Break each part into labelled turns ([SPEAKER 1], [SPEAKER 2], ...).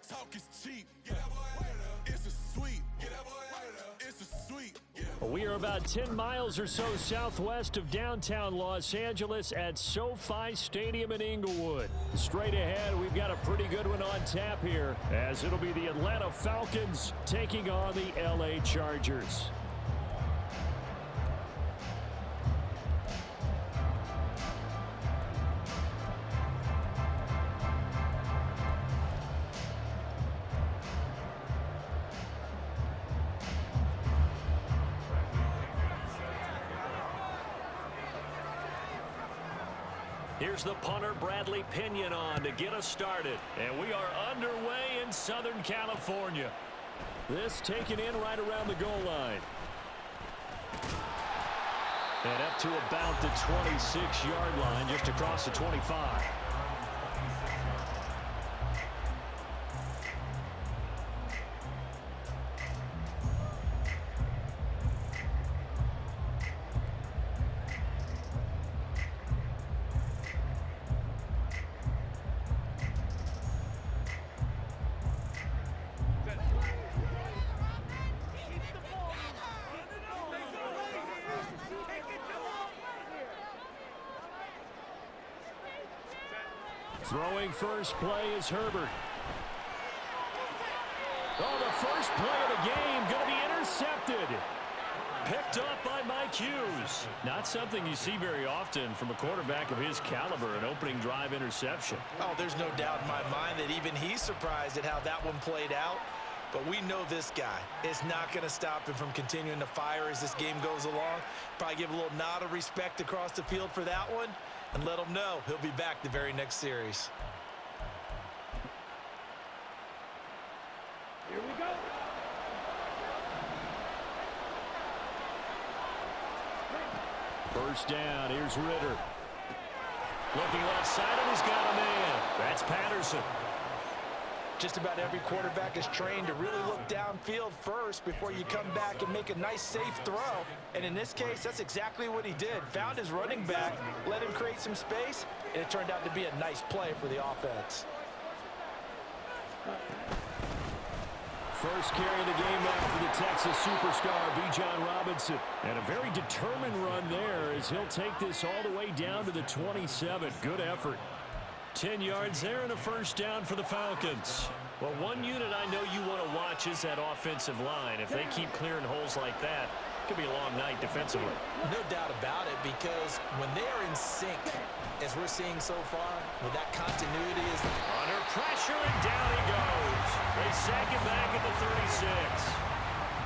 [SPEAKER 1] that talk is cheap. Get that boy out of there. It's a sweep. Get that boy out of there. It's a sweep.
[SPEAKER 2] We are about 10 miles or so southwest of downtown Los Angeles at SoFi Stadium in Inglewood. Straight ahead, we've got a pretty good one on tap here, as it'll be the Atlanta Falcons taking on the LA Chargers. Here's the punter, Bradley Pinion, on to get us started. And we are underway in Southern California. This taken in right around the goal line. And up to about the 26-yard line, just across the 25. Throwing first play is Herbert. Oh, the first play of the game going to be intercepted. Picked up by Mike Hughes. Not something you see very often from a quarterback of his caliber, an opening drive interception.
[SPEAKER 3] Oh, there's no doubt in my mind that even he's surprised at how that one played out. But we know this guy is not going to stop him from continuing to fire as this game goes along. Probably give a little nod of respect across the field for that one and let him know he'll be back the very next series.
[SPEAKER 4] Here we go.
[SPEAKER 2] First down, here's Ritter. Looking left side, and he's got a man. That's Patterson.
[SPEAKER 3] Just about every quarterback is trained to really look downfield first before you come back and make a nice, safe throw. And in this case, that's exactly what he did. Found his running back, let him create some space, and it turned out to be a nice play for the offense.
[SPEAKER 2] First carry of the game now for the Texas superstar, Bijan Robinson. And a very determined run there as he'll take this all the way down to the 27. Good effort. 10 yards there and a first down for the Falcons. Well, one unit I know you want to watch is that offensive line. If they keep clearing holes like that, it could be a long night defensively.
[SPEAKER 3] No doubt about it, because when they are in sync, as we're seeing so far, with that continuity is
[SPEAKER 2] under pressure, and down he goes. They sack it back at the 36.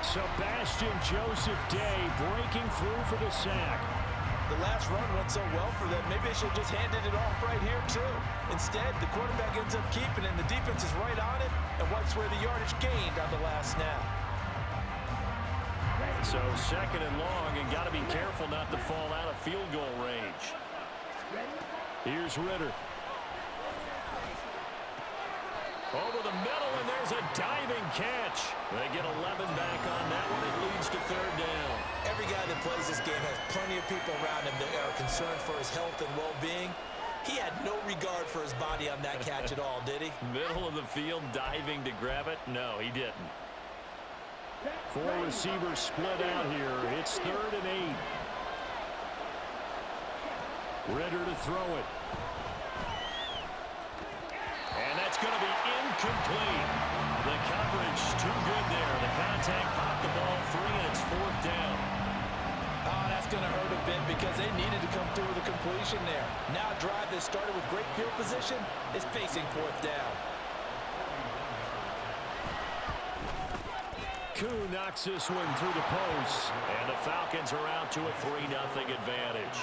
[SPEAKER 2] Sebastian Joseph Day breaking through for the sack.
[SPEAKER 3] The last run went so well for them, maybe they should have just handed it off right here, too. Instead, the quarterback ends up keeping it, and the defense is right on it and wipes away the yardage gained on the last snap.
[SPEAKER 2] So second and long, and got to be careful not to fall out of field goal range. Here's Ritter. Over the middle, and there's a diving catch. They get 11 back on that one. It leads to third down.
[SPEAKER 3] Every guy that plays this game has plenty of people around him that are concerned for his health and well-being. He had no regard for his body on that catch at all, did he?
[SPEAKER 2] Middle of the field, diving to grab it? No, he didn't. Four receivers split out here. It's 3rd and 8. Ritter to throw it. And that's going to be incomplete. The coverage too good there. The contact popped the ball free, and it's 4th down.
[SPEAKER 3] Oh, that's going to hurt a bit because they needed to come through with a completion there. Now a drive that started with great field position is facing 4th down.
[SPEAKER 2] Koo knocks this one through the post, and the Falcons are out to a 3-0 advantage.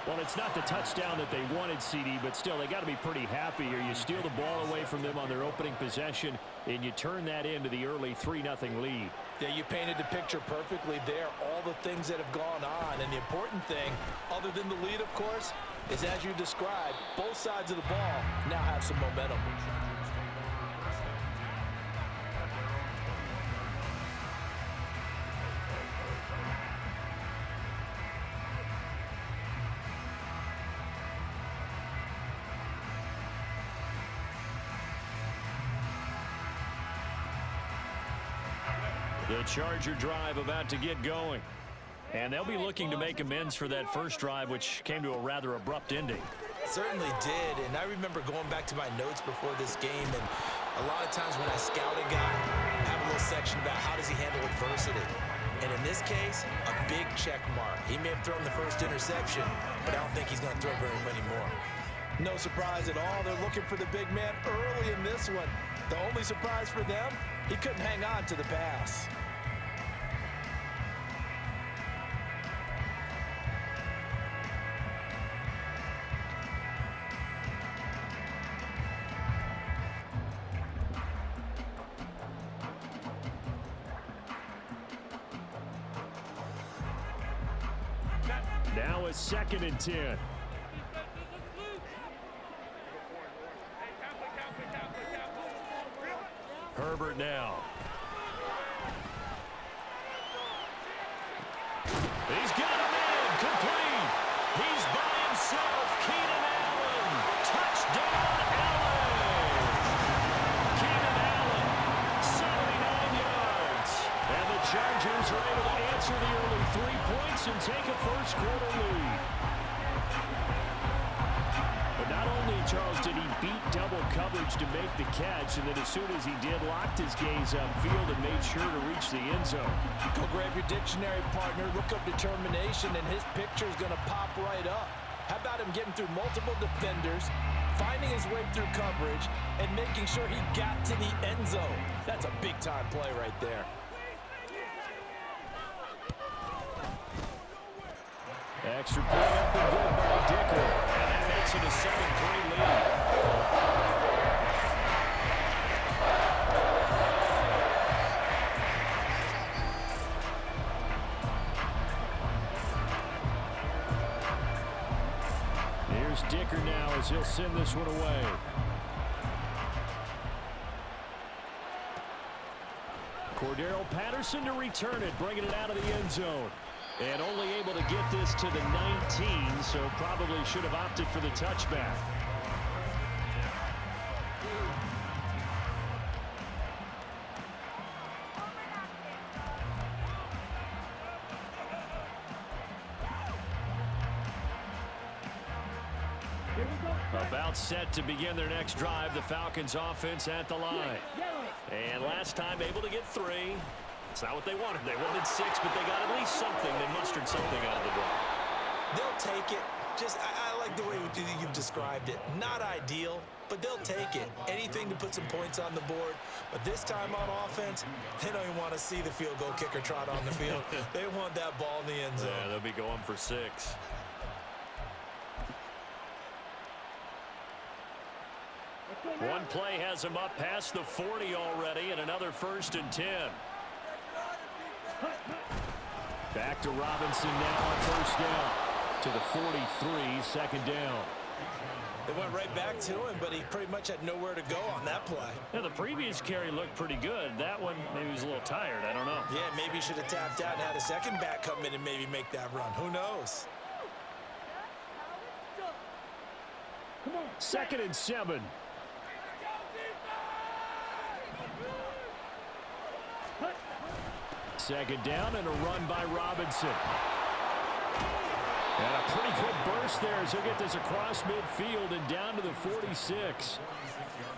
[SPEAKER 2] Well, it's not the touchdown that they wanted, CD, but still, they got to be pretty happy here. You steal the ball away from them on their opening possession, and you turn that into the early 3-0 lead.
[SPEAKER 3] Yeah, you painted the picture perfectly there, all the things that have gone on. And the important thing, other than the lead, of course, is as you described, both sides of the ball now have some momentum.
[SPEAKER 2] The Charger drive about to get going. And they'll be looking to make amends for that first drive, which came to a rather abrupt ending.
[SPEAKER 3] Certainly did, and I remember going back to my notes before this game, and a lot of times when I scout a guy, I have a little section about how does he handle adversity. And in this case, a big check mark. He may have thrown the first interception, but I don't think he's going to throw very many more. No surprise at all. They're looking for the big man early in this one. The only surprise for them, he couldn't hang on to the pass.
[SPEAKER 2] Now a 2nd and 10. Herbert now. He's got a man complete. He's by himself. Keenan Allen. Touchdown, Allen. Keenan Allen, 79 yards. And the Chargers are able to answer the early 3 points and take a first-quarter lead. But not only, Charles, did he beat double coverage to make the catch, and then as soon as he did, locked his gaze upfield and made sure to reach the end zone.
[SPEAKER 3] Go grab your dictionary, partner. Look up determination, and his picture is going to pop right up. How about him getting through multiple defenders, finding his way through coverage, and making sure he got to the end zone? That's a big-time play right there.
[SPEAKER 2] Extra point up and good by Dicker. And that makes it a 7-3 lead. Here's Dicker now as he'll send this one away. Cordero Patterson to return it, bringing it out of the end zone. And only able to get this to the 19, so probably should have opted for the touchback. About set to begin their next drive, the Falcons offense at the line. And last time able to get 3. It's not what they wanted. They wanted 6, but they got at least something. They mustered something out of the drive.
[SPEAKER 3] They'll take it. I like the way you've described it. Not ideal, but they'll take it. Anything to put some points on the board. But this time on offense, they don't even want to see the field goal kicker trot on the field. They want that ball in the end zone.
[SPEAKER 2] Yeah, they'll be going for 6. One play has him up past the 40 already, and another 1st and 10. Back to Robinson now on 1st down. To the 43, 2nd down.
[SPEAKER 3] They went right back to him, but he pretty much had nowhere to go on that play.
[SPEAKER 2] Yeah, the previous carry looked pretty good. That one, maybe he was a little tired. I don't know.
[SPEAKER 3] Yeah, maybe he should have tapped out and had a second back come in and maybe make that run. Who knows?
[SPEAKER 2] 2nd and 7. Second down and a run by Robinson. And a pretty good burst there as he'll get this across midfield and down to the 46.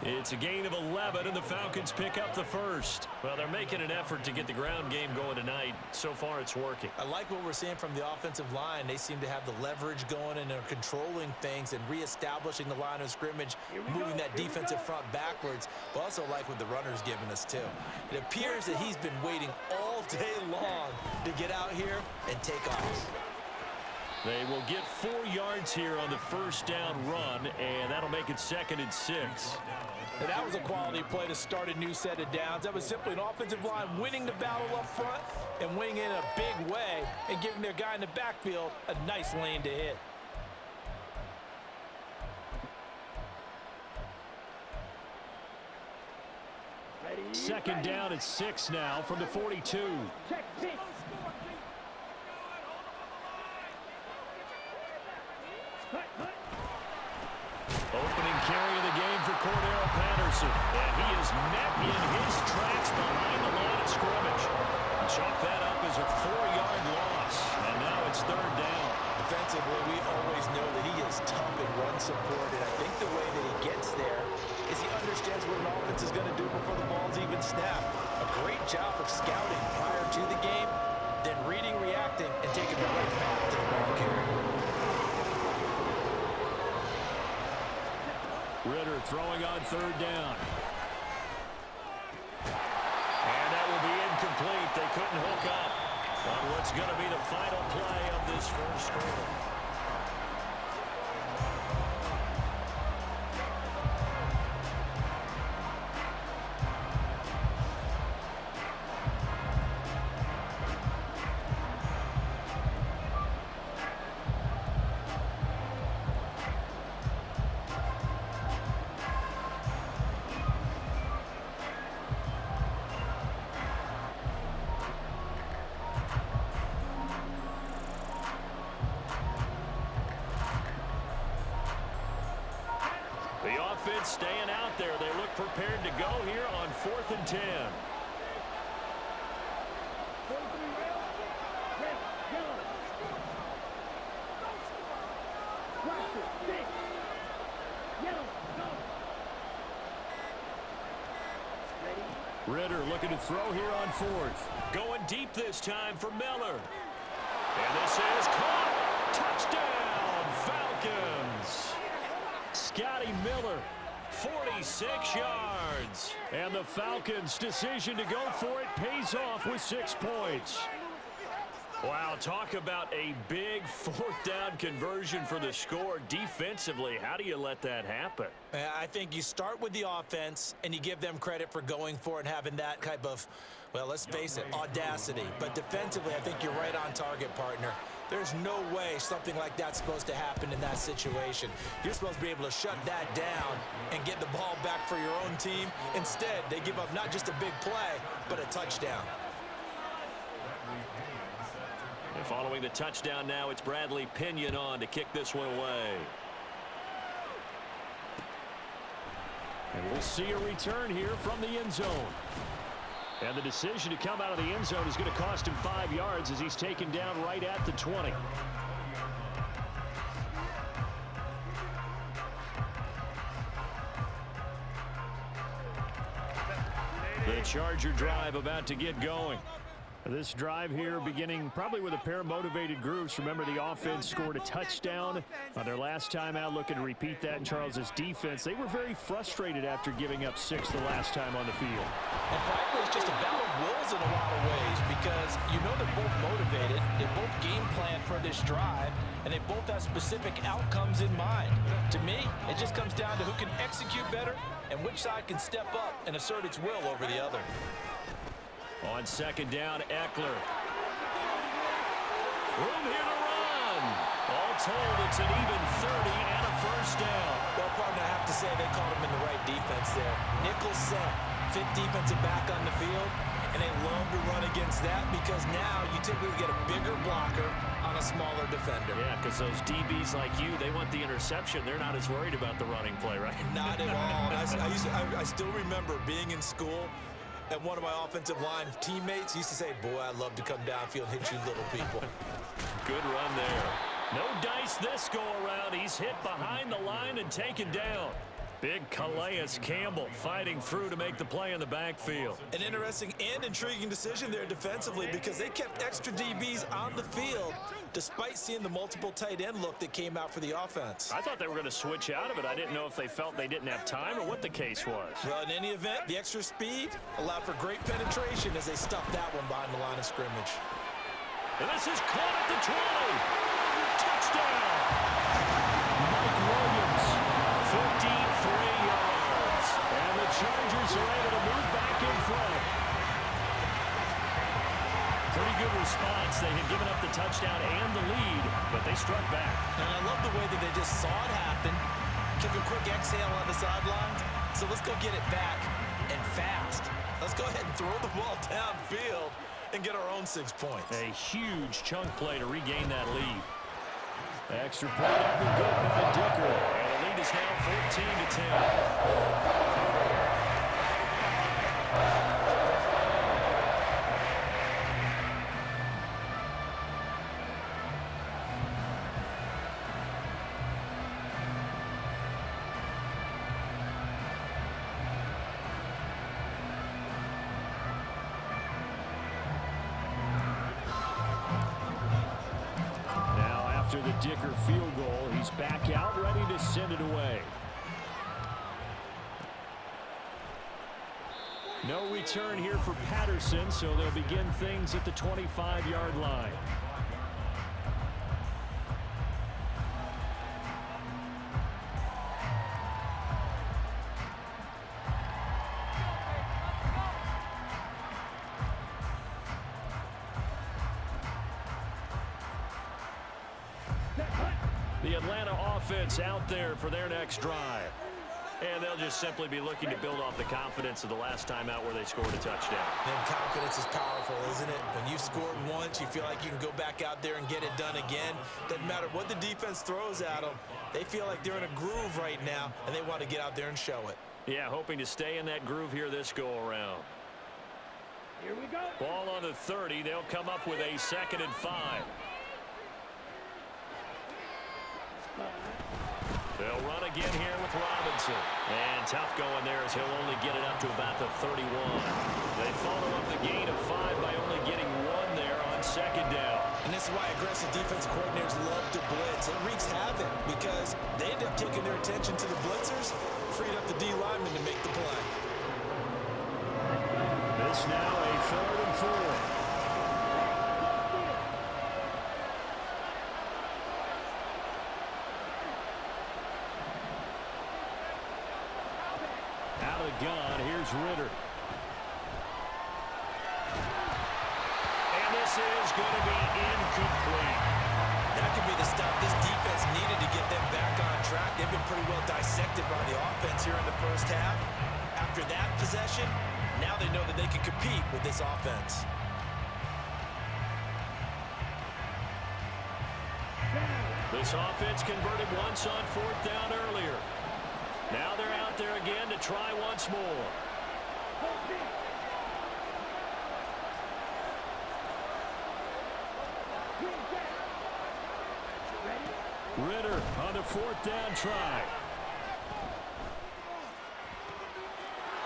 [SPEAKER 2] It's a gain of 11, and the Falcons pick up the first. Well, they're making an effort to get the ground game going tonight. So far, it's working.
[SPEAKER 3] I like what we're seeing from the offensive line. They seem to have the leverage going, and they're controlling things and reestablishing the line of scrimmage, moving that defensive front backwards. But also like what the runner's giving us, too. It appears that he's been waiting all day long to get out here and take off.
[SPEAKER 2] They will get 4 yards here on the 1st down run, and that'll make it 2nd and 6.
[SPEAKER 3] And that was a quality play to start a new set of downs. That was simply an offensive line winning the battle up front and winning it in a big way and giving their guy in the backfield a nice lane to hit.
[SPEAKER 2] Second down at 6 now from the 42. Opening carry of the game for Cordero Patterson. And he is met in his tracks behind the line of scrimmage. Chalk that up as a 4-yard loss. And now it's third down.
[SPEAKER 3] Defensively, we always know that he is tough in run support, and I think the way that he gets there is he understands what an offense is going to do before the ball's even snapped. A great job of scouting prior to the game, then reading, reacting, and taking the right path to the ball carrier.
[SPEAKER 2] Ritter throwing on third down. And that will be incomplete. They couldn't hook up on what's going to be the final play of this first quarter. The offense staying out there. They look prepared to go here on 4th and 10. Ritter looking to throw here on 4th. Going deep this time for Miller. And this is caught. Touchdown, Falcons. Scotty Miller, 46 yards. And the Falcons' decision to go for it pays off with 6 points. Wow, talk about a big 4th down conversion for the score. Defensively, how do you let that happen?
[SPEAKER 3] I think you start with the offense, and you give them credit for going for it and having that type of, well, let's face it, audacity. But defensively, I think you're right on target, partner. There's no way something like that's supposed to happen in that situation. You're supposed to be able to shut that down and get the ball back for your own team. Instead, they give up not just a big play, but a touchdown.
[SPEAKER 2] And following the touchdown now, it's Bradley Pinion on to kick this one away. And we'll see a return here from the end zone. And the decision to come out of the end zone is going to cost him 5 yards as he's taken down right at the 20. The Charger drive about to get going. This drive here beginning probably with a pair of motivated groups. Remember, the offense scored a touchdown on their last time out, looking to repeat that in Charles's defense. They were very frustrated after giving up 6 the last time on the field.
[SPEAKER 3] And frankly, it's just a battle of wills in a lot of ways because you know they're both motivated, they both game plan for this drive, and they both have specific outcomes in mind. To me, it just comes down to who can execute better and which side can step up and assert its will over the other.
[SPEAKER 2] On second down, Eckler. Room here to run. All told, it's an even 30 and a first down.
[SPEAKER 3] Well, partner, I have to say they called him in the right defense there. Nickel set, 5th defensive back on the field, and they love to run against that because now you typically get a bigger blocker on a smaller defender.
[SPEAKER 2] Yeah, because those DBs like you, they want the interception. They're not as worried about the running play, right?
[SPEAKER 3] Not at all. I still remember being in school, and one of my offensive line teammates used to say, boy, I'd love to come downfield and hit you little people.
[SPEAKER 2] Good run there. No dice this go-around. He's hit behind the line and taken down. Big Calais Campbell fighting through to make the play in the backfield.
[SPEAKER 3] An interesting and intriguing decision there defensively because they kept extra DBs on the field despite seeing the multiple tight end look that came out for the offense.
[SPEAKER 2] I thought they were going to switch out of it. I didn't know if they felt they didn't have time or what the case was.
[SPEAKER 3] Well, in any event, the extra speed allowed for great penetration as they stuffed that one behind the line of scrimmage.
[SPEAKER 2] And this is caught at the 20. Touchdown! Mike Williams, 53 yards. And the Chargers are able to move back in front. Pretty good response. They had given up the touchdown and the lead, but they struck back.
[SPEAKER 3] And I love the way that they just saw it happen, took a quick exhale on the sidelines. So let's go get it back and fast. Let's go ahead and throw the ball downfield and get our own 6 points.
[SPEAKER 2] A huge chunk play to regain that lead. Extra point up and good by Dicker. And the lead is now 14-10. after the Dicker field goal. He's back out, ready to send it away. No return here for Patterson, so they'll begin things at the 25-yard line. The Atlanta offense out there for their next drive. And they'll just simply be looking to build off the confidence of the last time out where they scored a touchdown.
[SPEAKER 3] And confidence is powerful, isn't it? When you've scored once, you feel like you can go back out there and get it done again. Doesn't matter what the defense throws at them. They feel like they're in a groove right now, and they want to get out there and show it.
[SPEAKER 2] Yeah, hoping to stay in that groove here this go-around.
[SPEAKER 4] Here we go.
[SPEAKER 2] Ball on the 30. They'll come up with a 2nd and 5. They'll run again here with Robinson. And tough going there as he'll only get it up to about the 31. They follow up the gain of 5 by only getting 1 there on 2nd down.
[SPEAKER 3] And this is why aggressive defensive coordinators love to blitz. It wreaks havoc because they end up taking their attention to the blitzers, freed up the D lineman to make the play.
[SPEAKER 2] This now a 3rd and 4. Out of the gun, here's Ritter. And this is going to be incomplete.
[SPEAKER 3] That could be the stop this defense needed to get them back on track. They've been pretty well dissected by the offense here in the first half. After that possession, now they know that they can compete with this offense.
[SPEAKER 2] This offense converted once on 4th down earlier. Now they're out there again to try once more. Ritter on the 4th down try.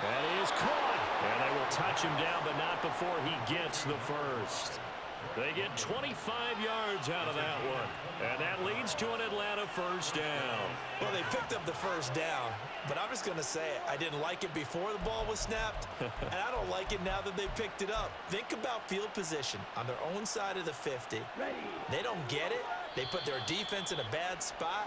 [SPEAKER 2] That is caught. And they will touch him down, but not before he gets the first. They get 25 yards out of that one. And that leads to an Atlanta 1st down.
[SPEAKER 3] Well, they picked up the 1st down, but I'm just going to say it. I didn't like it before the ball was snapped, and I don't like it now that they picked it up. Think about field position on their own side of the 50. They don't get it. They put their defense in a bad spot,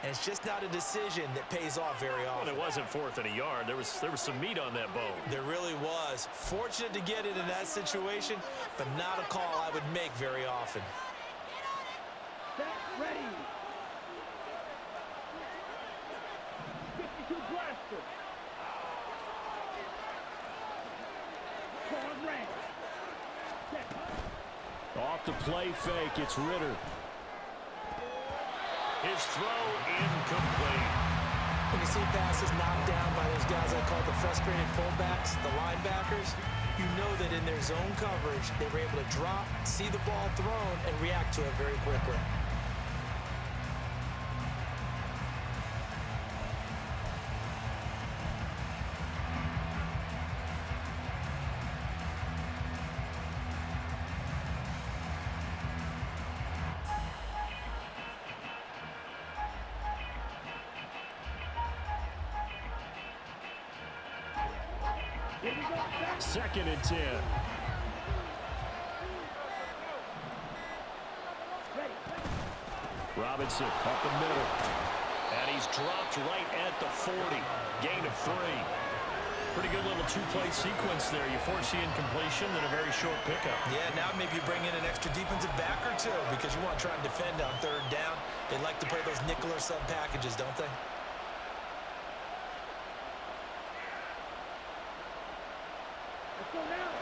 [SPEAKER 3] and it's just not a decision that pays off very often.
[SPEAKER 2] Well, it wasn't 4th and a yard. There was some meat on that bone.
[SPEAKER 3] There really was. Fortunate to get it in that situation, but not a call I would make very often.
[SPEAKER 4] Set, ready. 52 blaster. Forward rank. Set.
[SPEAKER 2] Off the play fake, it's Ritter. His throw incomplete.
[SPEAKER 3] When you see passes knocked down by those guys I call the frustrated fullbacks, the linebackers, you know that in their zone coverage, they were able to drop, see the ball thrown, and react to it very quickly.
[SPEAKER 2] Second and 10. Robinson up the middle. And he's dropped right at the 40. Gain of 3. Pretty good little two-play sequence there. You force the incompletion, then a very short pickup.
[SPEAKER 3] Yeah, now maybe you bring in an extra defensive back or two because you want to try and defend on 3rd down. They like to play those nickel or sub packages, don't they?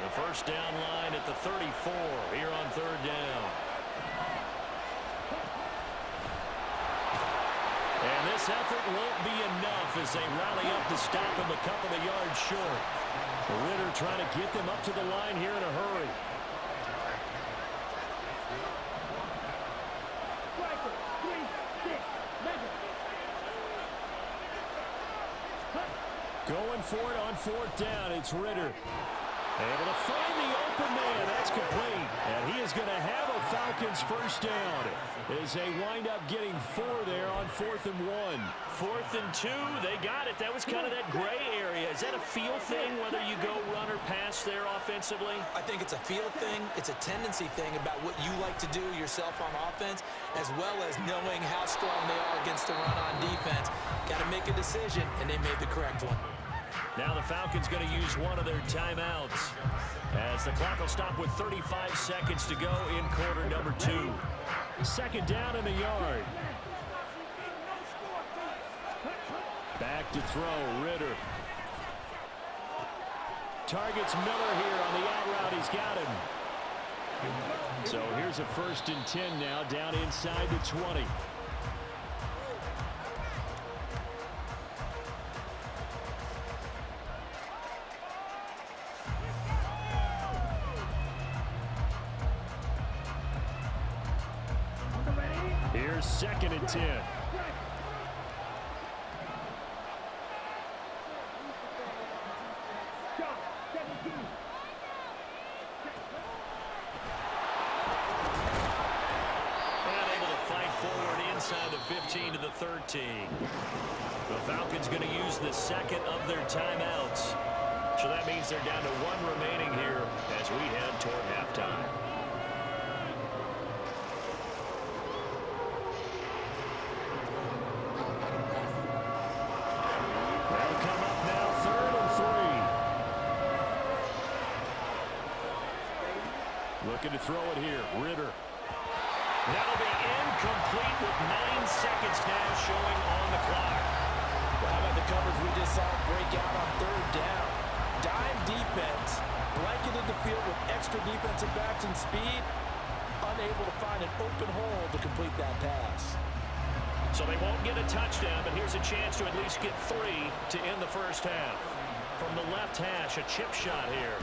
[SPEAKER 2] The 1st down line at the 34 here on 3rd down. And this effort won't be enough as they rally up to stop him a couple of yards short. Ritter trying to get them up to the line here in a hurry. Going for it on 4th down. It's Ritter. Able to find the open man. That's complete. And he is going to have a Falcons first down as they wind up getting 4 there on 4th and 1.
[SPEAKER 5] 4th and 2. They got it. That was kind of that gray area. Is that a feel thing, whether you go run or pass there offensively?
[SPEAKER 3] I think it's a feel thing. It's a tendency thing about what you like to do yourself on offense, as well as knowing how strong they are against the run on defense. Got to make a decision, and they made the correct one.
[SPEAKER 2] Now the Falcons going to use one of their timeouts as the clock will stop with 35 seconds to go in quarter number 2. Second down and a yard. Back to throw, Ritter. Targets Miller here on the out route. He's got him. So here's a 1st and 10 now, down inside the 20. Here's 2nd and 10. Inside the 15 to the 13. The Falcons going to use the 2nd of their timeouts. So that means they're down to 1 remaining here as we head toward halftime. They'll come up now 3rd and 3. Looking to throw it here. Ritter. That'll be incomplete with 9 seconds now showing on the clock.
[SPEAKER 3] Well, how about the coverage we just saw break out on 3rd down? Dime defense, blanketed the field with extra defensive backs and speed, unable to find an open hole to complete that pass.
[SPEAKER 2] So they won't get a touchdown, but here's a chance to at least get 3 to end the first half. From the left hash, a chip shot here.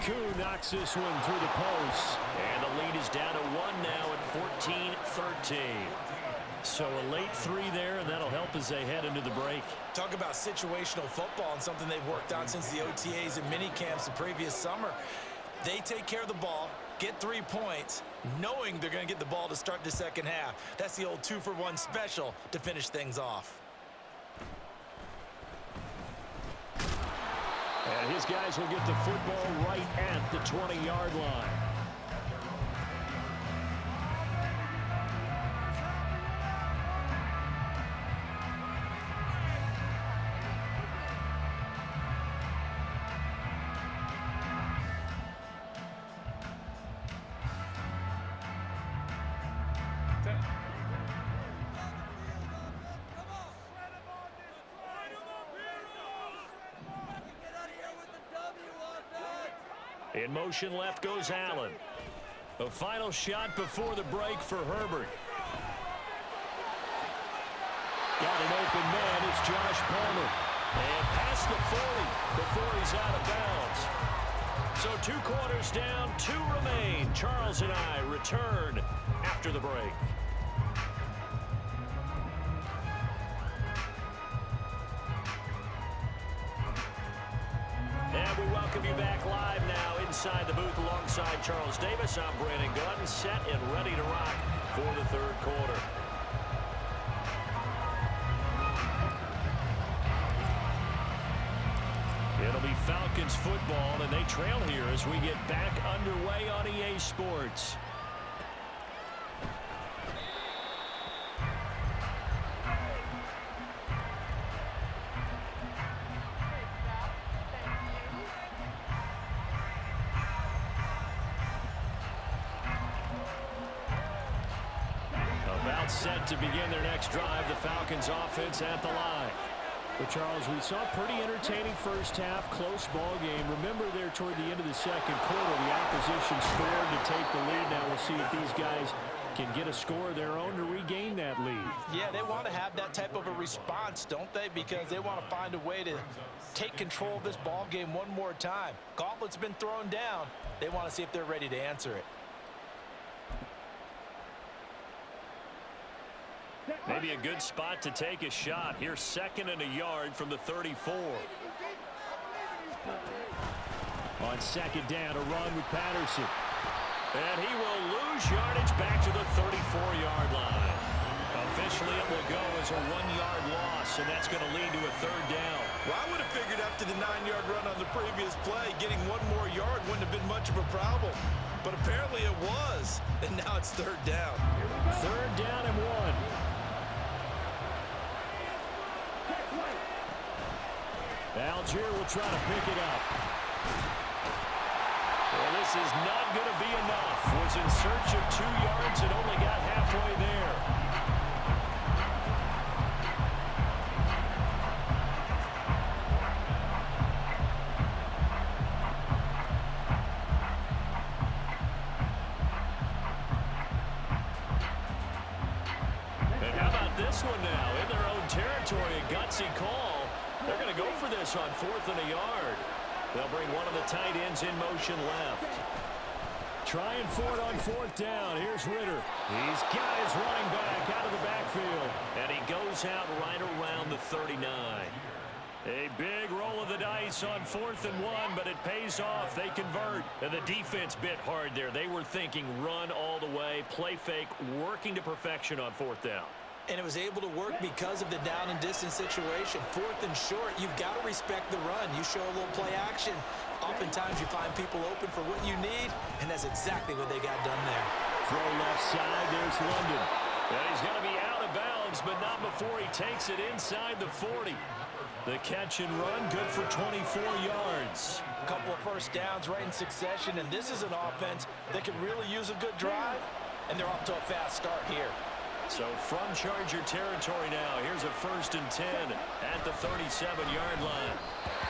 [SPEAKER 2] Koo knocks this one through the post. And the lead is down to 1 now at 14-13. So a late 3 there, and that'll help as they head into the break.
[SPEAKER 3] Talk about situational football and something they've worked on since the OTAs and mini camps the previous summer. They take care of the ball, get 3 points, knowing they're going to get the ball to start the second half. That's the old 2-for-1 special to finish things off.
[SPEAKER 2] And his guys will get the football right at the 20-yard line. In motion left goes Allen. A final shot before the break for Herbert. Got an open man. It's Josh Palmer. And past the 40 before he's out of bounds. So 2 quarters down, 2 remain. Charles and I return after the break. And we welcome you back live now inside the booth alongside Charles Davis. I'm Brandon Gunn, set and ready to rock for the 3rd quarter. It'll be Falcons football, and they trail here as we get back underway on EA Sports. Set to begin their next drive, the Falcons offense at the line. But Charles, we saw a pretty entertaining first half, close ball game. Remember there toward the end of the 2nd quarter, the opposition scored to take the lead. Now we'll see if these guys can get a score of their own to regain that lead.
[SPEAKER 3] Yeah, they want to have that type of a response, don't they? Because they want to find a way to take control of this ball game one more time. Gauntlet's been thrown down. They want to see if they're ready to answer it.
[SPEAKER 2] Maybe a good spot to take a shot. Here's 2nd and a yard from the 34. On second down, a run with Patterson. And he will lose yardage back to the 34-yard line. Officially, it will go as a 1-yard loss, and that's going to lead to a third down.
[SPEAKER 3] Well, I would have figured after the 9-yard run on the previous play, getting one more yard wouldn't have been much of a problem. But apparently it was, and now it's third down.
[SPEAKER 2] Third down and 1. Algier will try to pick it up. Well, this is not going to be enough. Was in search of 2 yards and only got halfway there. And how about this one now? In their own territory, a gutsy call. They're going to go for this on 4th and a yard. They'll bring one of the tight ends in motion left. Trying for it on 4th down. Here's Ritter. He's got his running back out of the backfield. And he goes out right around the 39. A big roll of the dice on 4th and 1, but it pays off. They convert. And the defense bit hard there. They were thinking run all the way, play fake, working to perfection on 4th down.
[SPEAKER 3] And it was able to work because of the down and distance situation. 4th and short, you've got to respect the run. You show a little play action. Oftentimes you find people open for what you need, and that's exactly what they got done there.
[SPEAKER 2] Throw left side, there's London. And he's going to be out of bounds, but not before he takes it inside the 40. The catch and run, good for 24 yards.
[SPEAKER 3] A couple of first downs right in succession, and this is an offense that could really use a good drive, and they're off to a fast start here.
[SPEAKER 2] So from Charger territory now, here's a 1st and 10 at the 37-yard line.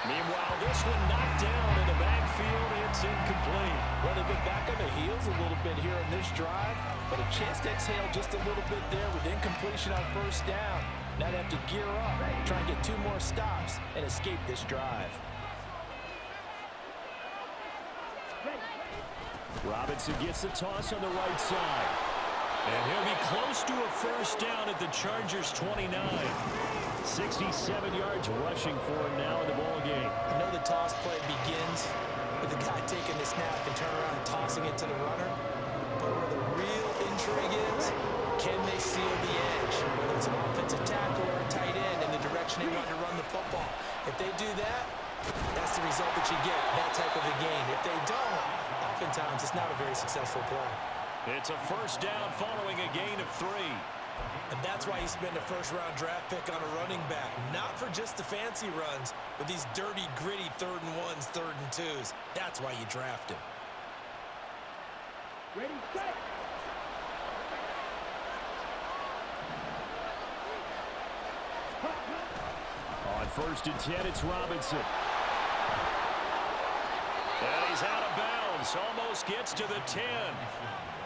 [SPEAKER 2] Meanwhile, this one knocked down in the backfield. It's incomplete.
[SPEAKER 3] Well, they've been back on their heels a little bit here on this drive, but a chance to exhale just a little bit there with incompletion on 1st down. Now they have to gear up, try and get 2 more stops, and escape this drive.
[SPEAKER 2] Robinson gets the toss on the right side. And he'll be close to a 1st down at the Chargers' 29. 67 yards rushing for him now in the ball game.
[SPEAKER 3] I know the toss play begins with the guy taking the snap and turn around and tossing it to the runner. But where the real intrigue is, can they seal the edge? Whether it's an offensive tackle or a tight end in the direction they want to run the football. If they do that, that's the result that you get, that type of a game. If they don't, oftentimes it's not a very successful play.
[SPEAKER 2] It's a 1st down following a gain of 3.
[SPEAKER 3] And that's why you spend a first-round draft pick on a running back. Not for just the fancy runs, but these dirty, gritty 3rd and 1s, 3rd and 2s. That's why you draft him.
[SPEAKER 4] Ready, set.
[SPEAKER 2] On 1st and 10, it's Robinson. And he's out of bounds. Almost gets to the 10.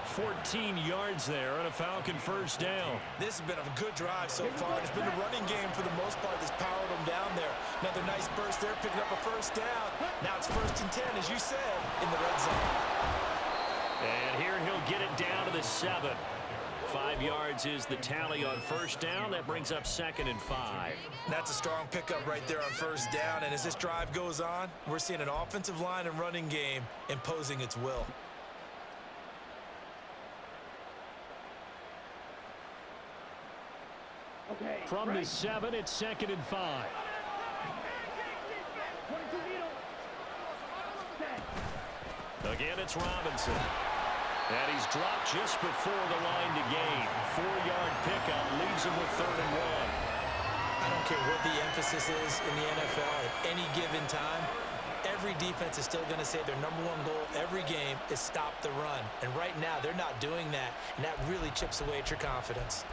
[SPEAKER 2] 14 yards there on a Falcon 1st down.
[SPEAKER 3] This has been a good drive so far. It's been the running game for the most part that's powered them down there. Another nice burst there, picking up a 1st down. Now it's 1st and 10, as you said, in the red zone.
[SPEAKER 2] And here he'll get it down to the 7. 5 yards is the tally on 1st down. That brings up 2nd and 5.
[SPEAKER 3] That's a strong pickup right there on 1st down. And as this drive goes on, we're seeing an offensive line and running game imposing its will.
[SPEAKER 4] Okay.
[SPEAKER 2] From the 7, it's 2nd and 5.
[SPEAKER 4] 22 needle. Set.
[SPEAKER 2] Again, it's Robinson. And he's dropped just before the line to gain. 4-yard pickup leaves him with 3rd and 1.
[SPEAKER 3] I don't care what the emphasis is in the NFL at any given time. Every defense is still going to say their #1 goal every game is stop the run. And right now, they're not doing that. And that really chips away at your confidence.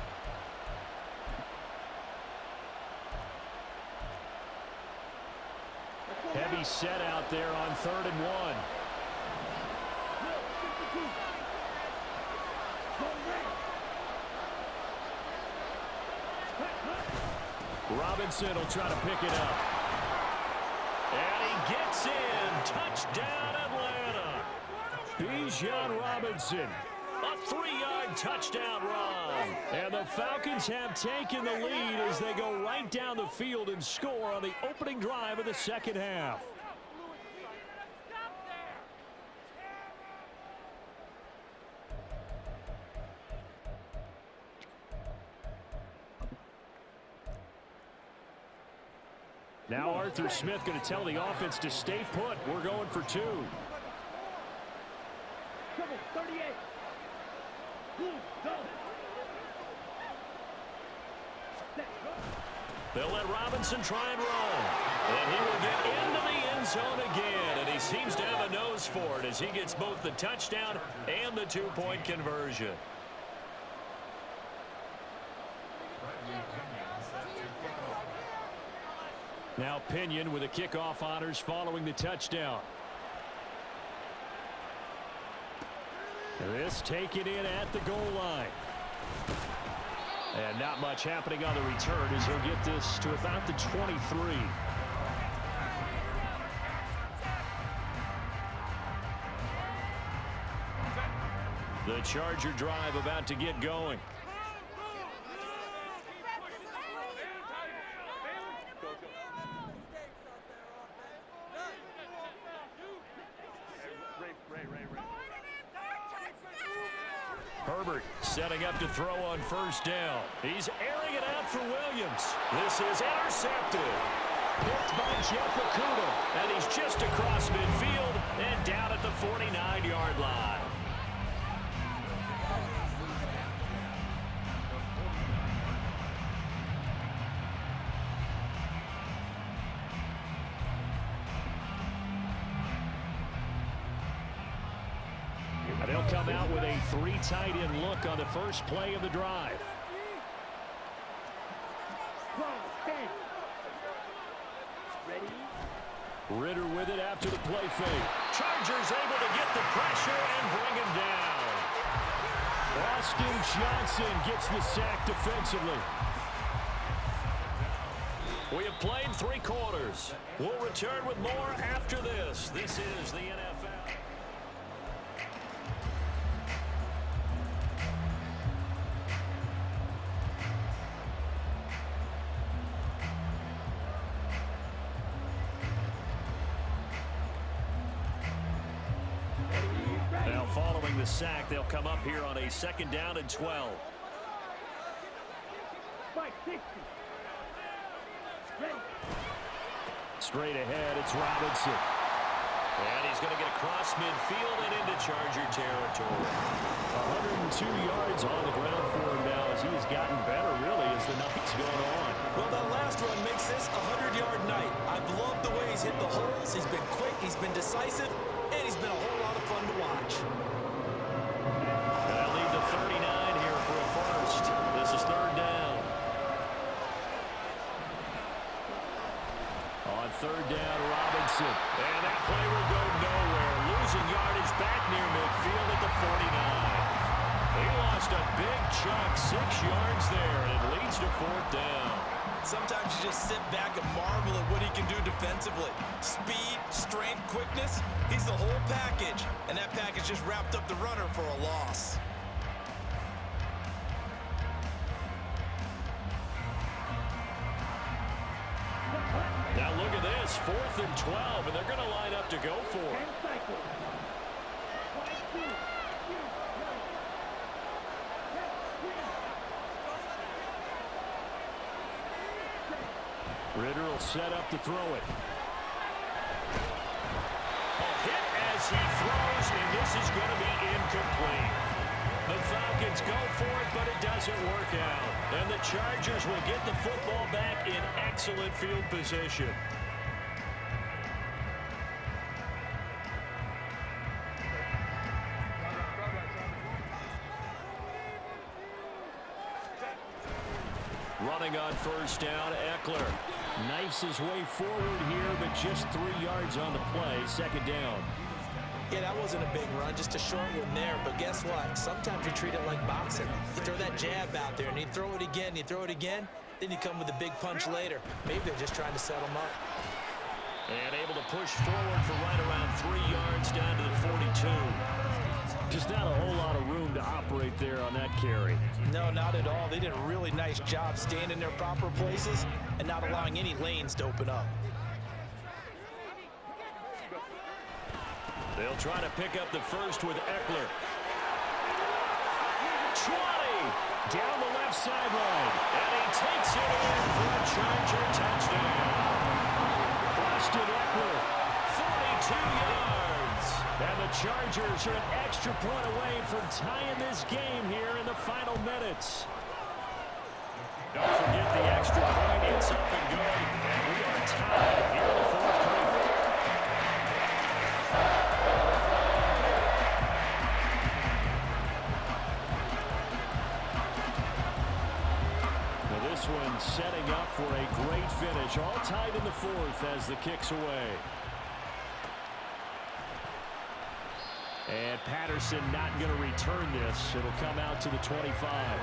[SPEAKER 2] Heavy set out there on 3rd and 1. Robinson will try to pick it up. And he gets in. Touchdown, Atlanta. Bijan Robinson. A 3-yard touchdown run. And the Falcons have taken the lead as they go right down the field and score on the opening drive of the 2nd half. Now Arthur Smith going to tell the offense to stay put. We're going for 2.
[SPEAKER 4] Trouble, 38. Go.
[SPEAKER 5] They'll let Robinson try and run. And he will get into the end zone again. And he seems to have a nose for it as he gets both the touchdown and the 2-point conversion.
[SPEAKER 2] Now Pinion with the kickoff honors following the touchdown. This taken in at the goal line. And not much happening on the return as he'll get this to about the 23. The Charger drive about to get going. Herbert setting up to throw on first down. He's airing it out for Williams. This is intercepted. Picked by Jeff Okudah. And he's just across midfield and down at the 49-yard line. They'll come out with a 3 tight end look on the first play of the drive. Ritter with it after the play fake. Chargers able to get the pressure and bring him down. Austin Johnson gets the sack defensively. We have played 3 quarters. We'll return with more after this. This is the NFL. Following the sack, they'll come up here on a 2nd down and 12. Straight ahead, it's Robinson. And he's going to get across midfield and into Charger territory. 102 yards on the ground for him now as he has gotten better, really, as the night's gone on.
[SPEAKER 3] Well, that last run makes this a 100-yard night. I've loved the way he's hit the holes. He's been quick, he's been decisive, and he's been a whole lot of fun to watch.
[SPEAKER 5] They'll lead the 39 here for a first. This is 3rd down.
[SPEAKER 2] On 3rd down, Robinson. And that play will go nowhere. Losing yardage back near midfield at the 49. He lost a big chunk, 6 yards there, and it leads to 4th down.
[SPEAKER 3] Sometimes you just sit back and marvel at what he can do defensively. Speed, strength, quickness, he's the whole package. And that package just wrapped up the runner for a loss.
[SPEAKER 5] Now look at this, 4th and 12, and they're going to line up to go for it.
[SPEAKER 2] Ritter will set up to throw it.
[SPEAKER 5] A hit as he throws, and this is going to be incomplete. The Falcons go for it, but it doesn't work out. And the Chargers will get the football back in excellent field position. Running on first down, Eckler.
[SPEAKER 2] Knifes his way forward here, but just 3 yards on the play. 2nd down.
[SPEAKER 3] Yeah, that wasn't a big run, just a short one there. But guess what? Sometimes you treat it like boxing. You throw that jab out there, and you throw it again, you throw it again, then you come with a big punch later. Maybe they're just trying to set them up.
[SPEAKER 5] And able to push forward for right around 3 yards down to the 42.
[SPEAKER 2] Just not a whole lot of room to operate there on that carry.
[SPEAKER 3] No, not at all. They did a really nice job staying in their proper places and not allowing any lanes to open up.
[SPEAKER 5] They'll try to pick up the first with Eckler. 20!
[SPEAKER 2] Down the left sideline.
[SPEAKER 5] And he takes it in for a Charger touchdown.
[SPEAKER 2] Chargers are an extra point away from tying this game here in the final minutes. Don't forget the extra point. It's up and going. And we are tied here in the fourth quarter. Well, this one setting up for a great finish. All tied in the fourth as the kick's away. And Patterson not going to return this. It'll come out to the 25.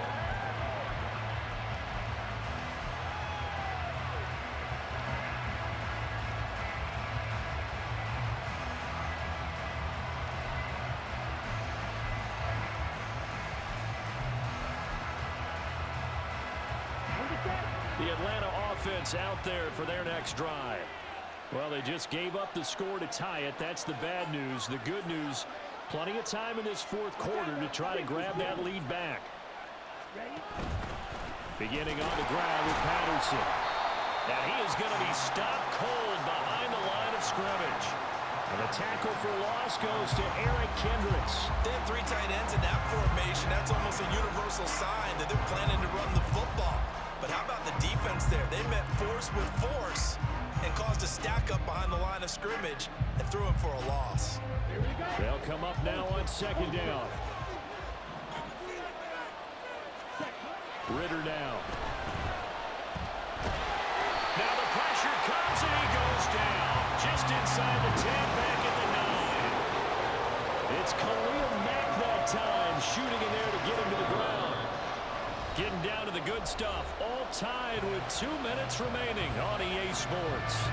[SPEAKER 2] The Atlanta offense out there for their next drive. Well, they just gave up the score to tie it. That's the bad news. The good news, plenty of time in this fourth quarter to try to grab that lead back. Beginning on the ground with Patterson. And he is going to be stopped cold behind the line of scrimmage. And the tackle for loss goes to Eric Kendricks.
[SPEAKER 3] They have three tight ends in that formation. That's almost a universal sign that they're planning to run the football. But how about the defense there? They met force with force and caused a stack up behind the line of scrimmage and threw him for a loss.
[SPEAKER 2] They'll come up now on second down. Ritter down. Now the pressure comes and he goes down. Just inside the 10, back at the 9. It's Khalil Mack that time, shooting in there to get him to the ground. Getting down to the good stuff. All tied with 2 minutes remaining on EA Sports.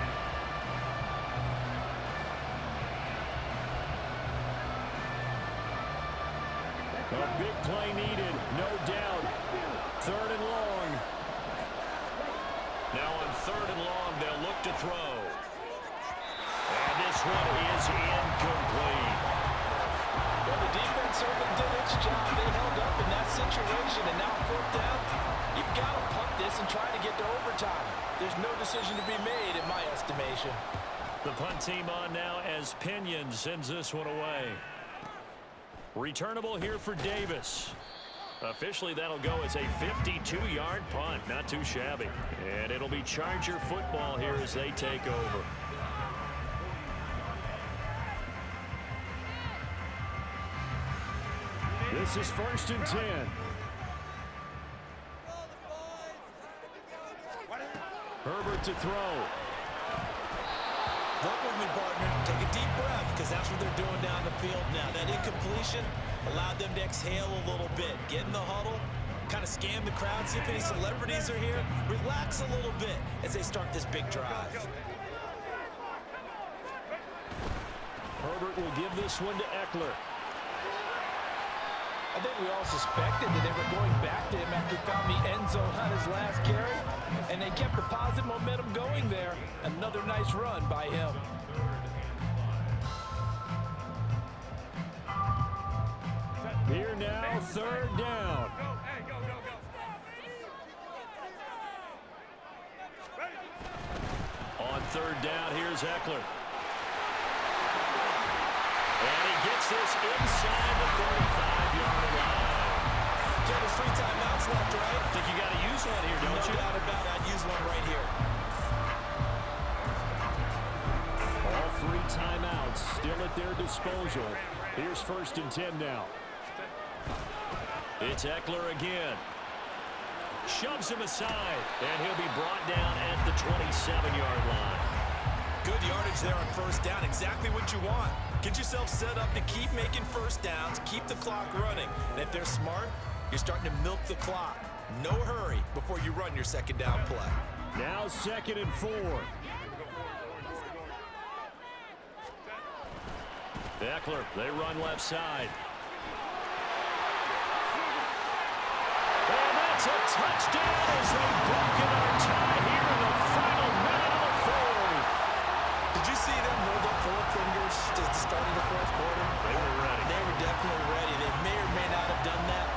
[SPEAKER 2] A big play needed, no doubt. Third and long. Now on third and long, they'll look to throw. And this one is incomplete.
[SPEAKER 3] Well, the defense certainly did its job. They held up in that situation, and now fourth down, you've got to punt this and try to get to overtime. There's no decision to be made in my estimation.
[SPEAKER 2] The punt team on now as Pinion sends this one away. Returnable here for Davis. Officially, that'll go as a 52-yard punt. Not too shabby. And it'll be Charger football here as they take over. This is 1st and 10. Herbert to throw.
[SPEAKER 3] Work with me, partner. Take a deep breath, because that's what they're doing down the field now. That incompletion allowed them to exhale a little bit. Get in the huddle, kind of scan the crowd, see if any celebrities are here. Relax a little bit as they start this big drive.
[SPEAKER 2] Herbert will give this one to Eckler.
[SPEAKER 3] I think we all suspected that they were going back to him after he found the end zone on his last carry, and they kept the positive momentum going there. Another nice run by him.
[SPEAKER 2] Here now, third down. On third down, here's Eckler. And he gets this inside the 45-yard line.
[SPEAKER 3] There's 3 timeouts left, right?
[SPEAKER 2] I think you got to use one here, don't you?
[SPEAKER 3] No doubt about it. I'd use one right here.
[SPEAKER 2] All 3 timeouts still at their disposal. Here's 1st and 10 now. It's Eckler again. Shoves him aside, and he'll be brought down at the 27-yard line.
[SPEAKER 3] Good yardage there on first down. Exactly what you want. Get yourself set up to keep making first downs, keep the clock running. And if they're smart, you're starting to milk the clock. No hurry before you run your second down play.
[SPEAKER 2] Now 2nd and 4. Eckler, they run left side. And that's a touchdown as they've broken our tie here in the final minute of the fourth.
[SPEAKER 3] Did you see them hold up 4 fingers at the start of the fourth quarter?
[SPEAKER 2] They were ready.
[SPEAKER 3] They were definitely ready. They may or may not have done that